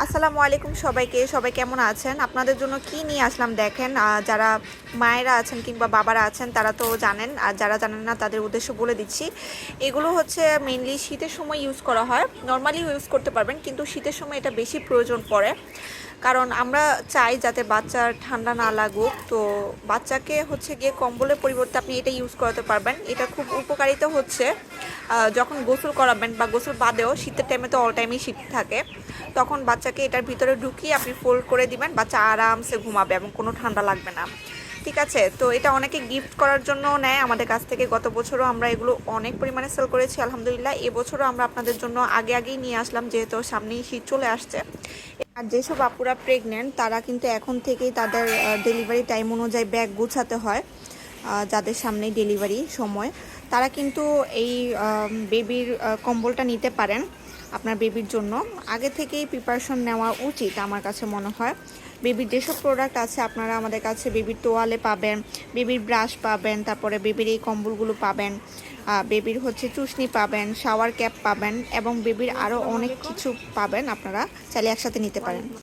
আসসালামু আলাইকুম সবাইকে। সবাই কেমন আছেন? আপনাদের জন্য কি নিয়ে আসলাম দেখেন। যারা মায়েরা আছেন কিংবা বাবারা আছেন তারা তো জানেন, আর যারা জানেন না তাদের উদ্দেশ্য বলে দিচ্ছি। এগুলো হচ্ছে মেইনলি শীতের সময় ইউজ করা হয়। নর্মালি ইউজ করতে পারবেন, কিন্তু শীতের সময় এটা বেশি প্রয়োজন পড়ে। কারণ আমরা চাই যাতে বাচ্চার ঠান্ডা না লাগুক। তো বাচ্চাকে হচ্ছে গিয়ে কম্বলের পরিবর্তে আপনি এটা ইউজ করাতে পারবেন। এটা খুব উপকারিতা হচ্ছে যখন গোসল করাবেন বা গোসল বাদেও, শীতের টাইমে তো অল টাইমই শীত থাকে, তখন বাচ্চাকে এটার ভিতরে ঢুকিয়ে আপনি ফোল্ড করে দিবেন, বাচ্চা আরামসে ঘুমাবে এবং কোনো ঠান্ডা লাগবে না। ঠিক আছে, তো এটা অনেকে গিফট করার জন্য নেয় আমাদের কাছ থেকে। গত বছরও আমরা এগুলো অনেক পরিমাণে সেল করেছি আলহামদুলিল্লাহ। এবছরও আমরা আপনাদের জন্য আগেই নিয়ে আসলাম, যেহেতু সামনেই শীত চলে আসছে। আর যেসব আপুরা প্রেগনেন্ট তারা কিন্তু এখন থেকেই তাদের ডেলিভারি টাইম অনুযায়ী ব্যাগ গুছাতে হয়। যাদের সামনেই ডেলিভারি সময়, তারা কিন্তু এই বেবির কম্বলটা নিতে পারেন আপনার বেবির জন্য। আগে থেকেই প্রিপারেশন নেওয়া উচিত আমার কাছে মনে হয়। বেবির যেসব প্রোডাক্ট আছে আপনারা আমাদের কাছে বেবির তোয়ালে পাবেন, বেবির ব্রাশ পাবেন, তারপরে বেবির এই কম্বলগুলো পাবেন, বেবির হচ্ছে চুসনি পাবেন, শাওয়ার ক্যাপ পাবেন এবং বেবির আরও অনেক কিছু পাবেন। আপনারা চাইলে একসাথে নিতে পারেন।